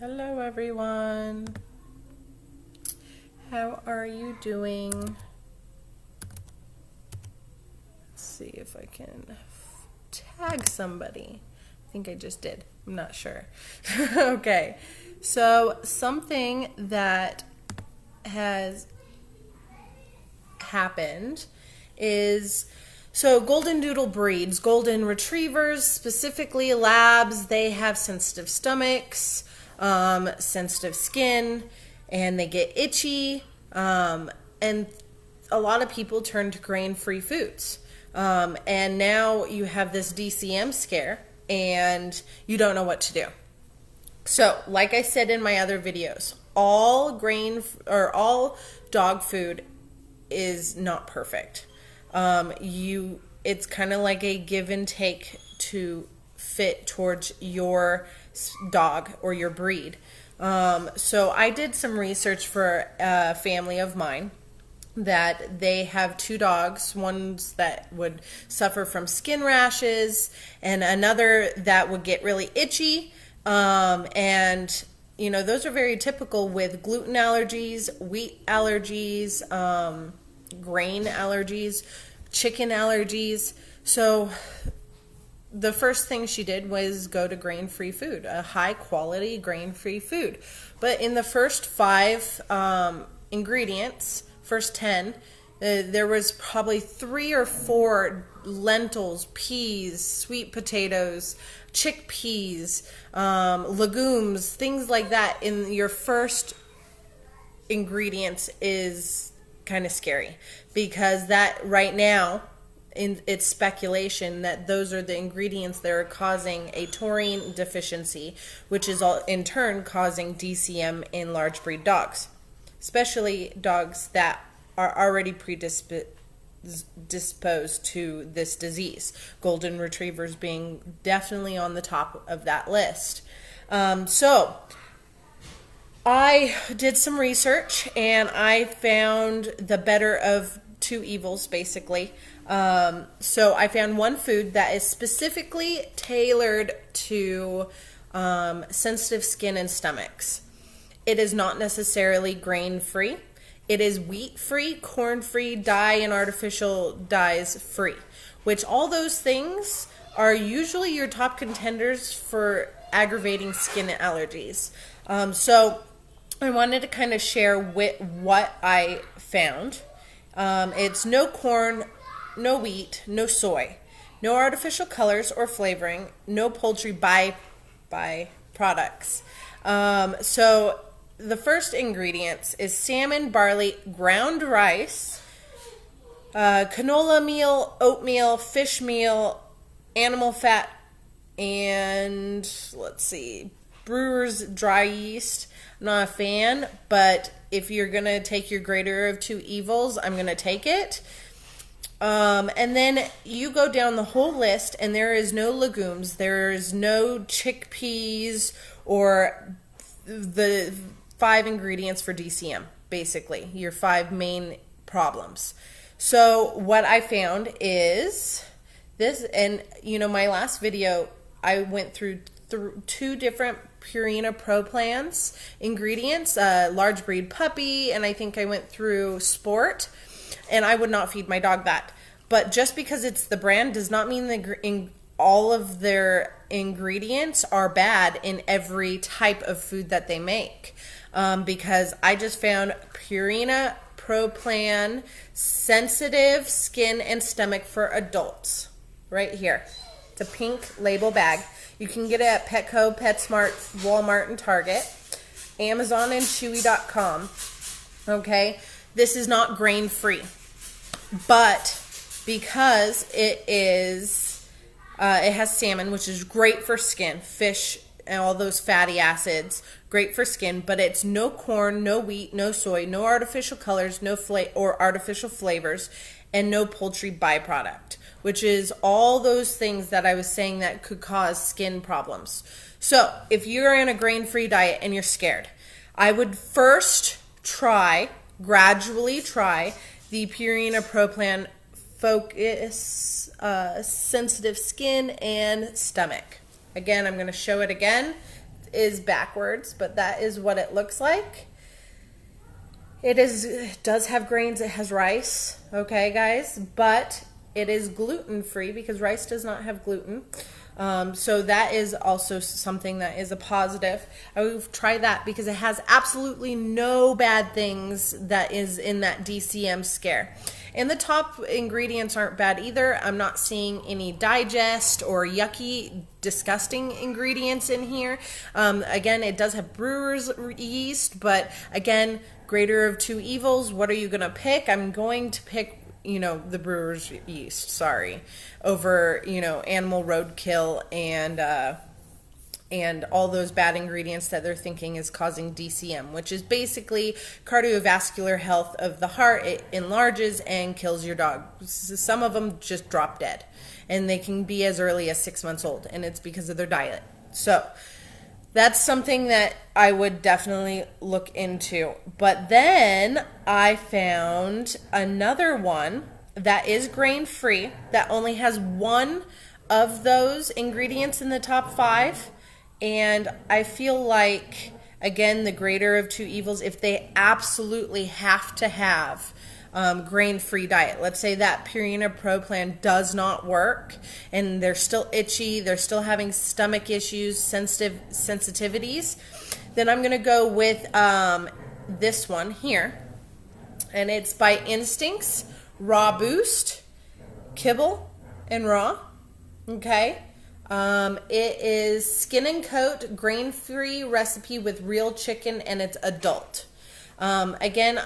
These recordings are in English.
Hello everyone. How are you doing? Let's see if I can tag somebody. I think I just did. I'm not sure. Okay. So something that has happened is golden doodle breeds, golden retrievers, specifically labs, they have sensitive stomachs, sensitive skin, and they get itchy, and a lot of people turn to grain-free foods. And now you have this DCM scare, and you don't know what to do. So, like I said in my other videos, all dog food is not perfect. It's kind of like a give and take to fit towards your dog or your breed. So I did some research for a family of mine that they have two dogs, ones that would suffer from skin rashes and another that would get really itchy. And you know, those are very typical with gluten allergies, wheat allergies, grain allergies, chicken allergies. So the first thing she did was go to grain-free food, a high-quality grain-free food. But in the first 5 ingredients, first 10, there was probably 3 or 4 lentils, peas, sweet potatoes, chickpeas, legumes, things like that in your first ingredients is kind of scary, because that right now, it's speculation that those are the ingredients that are causing a taurine deficiency, which is all in turn causing DCM in large breed dogs, especially dogs that are already predisposed to this disease. Golden retrievers being definitely on the top of that list. So I did some research and I found the better of two evils, basically. So I found one food that is specifically tailored to sensitive skin and stomachs. It is not necessarily grain-free. It is wheat-free, corn-free, dye and artificial dyes free, which all those things are usually your top contenders for aggravating skin allergies. So I wanted to kind of share what I found. It's no corn, no wheat, no soy, no artificial colors or flavoring, no poultry by-products. So the first ingredients is salmon, barley, ground rice, canola meal, oatmeal, fish meal, animal fat, and let's see, brewer's dry yeast. I'm not a fan, but if you're going to take your greater of two evils, I'm going to take it. And then you go down the whole list, and there is no legumes, there is no chickpeas, or the 5 ingredients for DCM, basically, your 5 main problems. So what I found is this, and you know, my last video, I went through 2 different Purina Pro Plans ingredients, large breed puppy, and I think I went through Sport, and I would not feed my dog that. But just because it's the brand does not mean all of their ingredients are bad in every type of food that they make. Because I just found Purina Pro Plan sensitive skin and stomach for adults right here. It's a pink label bag. You can get it at Petco, PetSmart, Walmart, and Target, Amazon, and Chewy.com. Okay, this is not grain-free, but because it has salmon, which is great for skin, fish, and all those fatty acids, great for skin, but it's no corn, no wheat, no soy, no artificial colors, or artificial flavors, and no poultry byproduct, which is all those things that I was saying that could cause skin problems. So if you're in a grain-free diet and you're scared, I would first gradually try the Purina Pro Plan Focus Sensitive Skin and Stomach. Again, I'm going to show it again. is backwards, but that is what it looks like. It does have grains, it has rice, okay guys, but it is gluten-free because rice does not have gluten. So that is also something that is a positive. I would try that because it has absolutely no bad things that is in that DCM scare. And the top ingredients aren't bad either. I'm not seeing any digest or yucky, disgusting ingredients in here. Again, it does have brewer's yeast, but again, greater of two evils. What are you going to pick? I'm going to pick, you know, the brewer's yeast, sorry, over, you know, animal roadkill and all those bad ingredients that they're thinking is causing DCM, which is basically cardiovascular health of the heart. It enlarges and kills your dog. Some of them just drop dead, and they can be as early as 6 months old, and it's because of their diet. So that's something that I would definitely look into. But then I found another one that is grain-free, that only has one of those ingredients in the top 5. And I feel like, again, the greater of two evils, if they absolutely have to have grain-free diet. Let's say that Purina Pro plan does not work and they're still itchy, they're still having stomach issues, sensitivities, then I'm going to go with this one here. And it's by Instincts Raw Boost, Kibble and Raw. Okay. It is Skin and Coat grain-free recipe with real chicken, and it's adult. Again,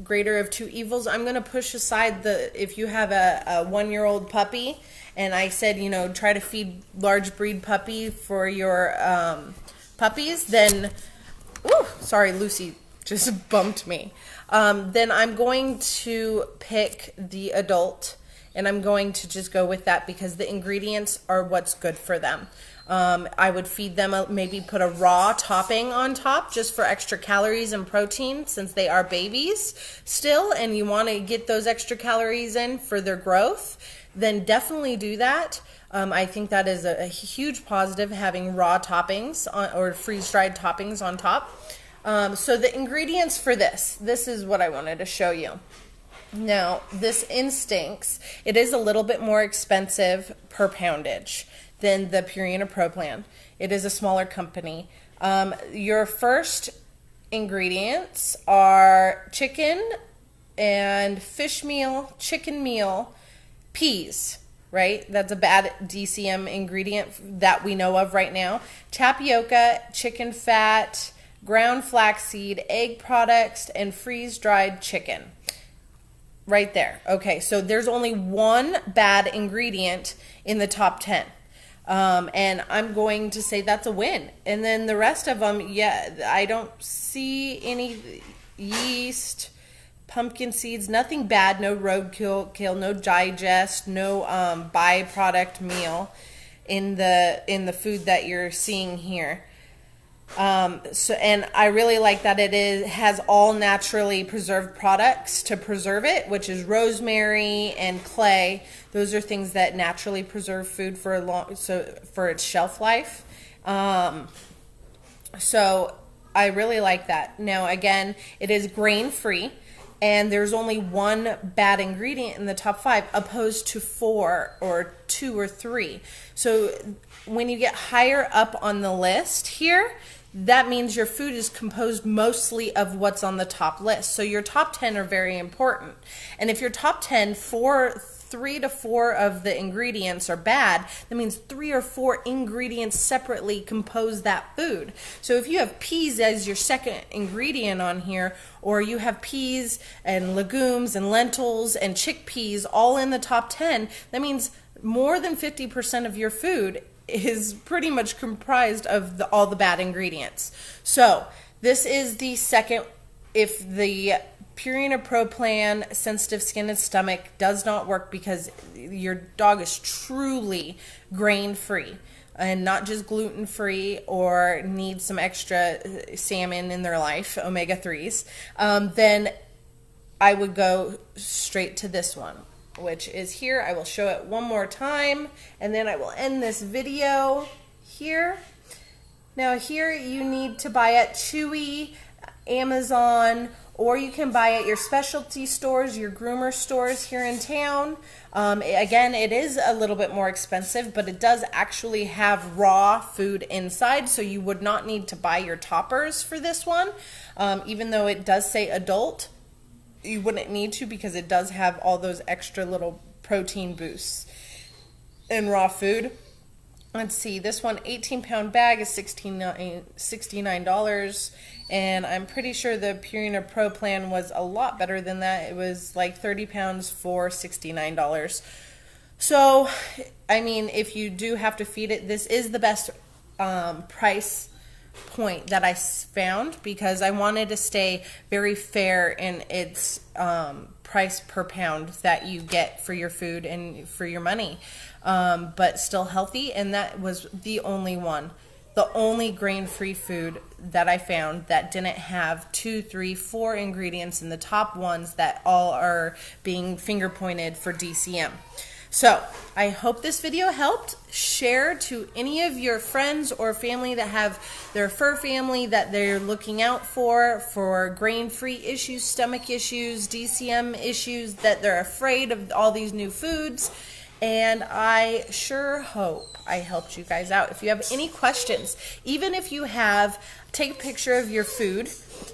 greater of two evils. I'm going to push aside if you have a 1-year-old puppy, and I said, you know, try to feed large breed puppy for your puppies, then, sorry, Lucy just bumped me. Then I'm going to pick the adult, and I'm going to just go with that because the ingredients are what's good for them. I would feed them, maybe put a raw topping on top just for extra calories and protein since they are babies still and you want to get those extra calories in for their growth, then definitely do that. I think that is a huge positive, having raw toppings or freeze-dried toppings on top. So the ingredients for this is what I wanted to show you. Now, this Instincts, it is a little bit more expensive per poundage than the Purina Pro plan. It is a smaller company. Your first ingredients are chicken and fish meal, chicken meal, peas, right? That's a bad DCM ingredient that we know of right now. Tapioca, chicken fat, ground flaxseed, egg products, and freeze-dried chicken. Right there. Okay, so there's only one bad ingredient in the top 10. And I'm going to say that's a win. And then the rest of them, yeah, I don't see any yeast, pumpkin seeds, nothing bad, no roadkill, no digest, no byproduct meal in the food that you're seeing here. And I really like that it has all naturally preserved products to preserve it, which is rosemary and clay. Those are things that naturally preserve food for for its shelf life. So I really like that. Now, again, it is grain-free, and there's only one bad ingredient in the top 5, opposed to 4 or 2 or 3. So when you get higher up on the list here, that means your food is composed mostly of what's on the top list. So your top 10 are very important. And if your top 10, 3 to 4 of the ingredients are bad, that means 3 or 4 ingredients separately compose that food. So if you have peas as your second ingredient on here, or you have peas and legumes and lentils and chickpeas all in the top 10, that means more than 50% of your food is pretty much comprised of all the bad ingredients. So this is the second. If the Purina Pro plan, sensitive skin and stomach, does not work because your dog is truly grain-free and not just gluten-free or needs some extra salmon in their life, omega-3s, then I would go straight to this one, which is here. I will show it one more time, and then I will end this video here. Now here you need to buy at Chewy, Amazon, or you can buy at your specialty stores, your groomer stores here in town. Again, it is a little bit more expensive, but it does actually have raw food inside, so you would not need to buy your toppers for this one. Even though it does say adult, you wouldn't need to because it does have all those extra little protein boosts in raw food. Let's see, this one 18-pound bag is $69, and I'm pretty sure the Purina Pro plan was a lot better than that. It was like 30 pounds for $69. So, I mean, if you do have to feed it, this is the best price point that I found, because I wanted to stay very fair in its price per pound that you get for your food and for your money, but still healthy. And that was the only one, the only grain-free food that I found that didn't have 2, 3, 4 ingredients in the top ones that all are being finger pointed for DCM. So I hope this video helped. Share to any of your friends or family that have their fur family that they're looking out for grain-free issues, stomach issues, DCM issues, that they're afraid of all these new foods. And I sure hope I helped you guys out. If you have any questions, even if you have, take a picture of your food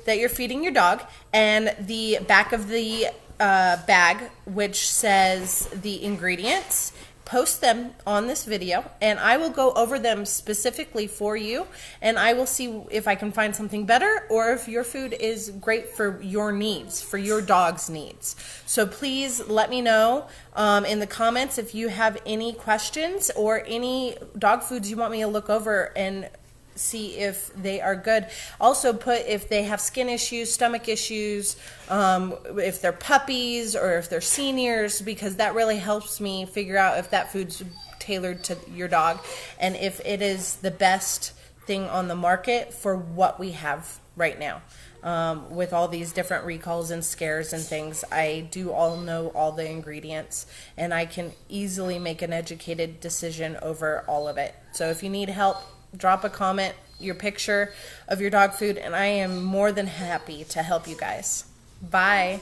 that you're feeding your dog and the back of the bag which says the ingredients, post them on this video and I will go over them specifically for you, and I will see if I can find something better or if your food is great for your needs, for your dog's needs. So please let me know in the comments if you have any questions or any dog foods you want me to look over and see if they are good. Also put if they have skin issues, stomach issues, if they're puppies or if they're seniors, because that really helps me figure out if that food's tailored to your dog and if it is the best thing on the market for what we have right now. With all these different recalls and scares and things, I do all know all the ingredients and I can easily make an educated decision over all of it. So if you need help, drop a comment, your picture of your dog food, and I am more than happy to help you guys. Bye.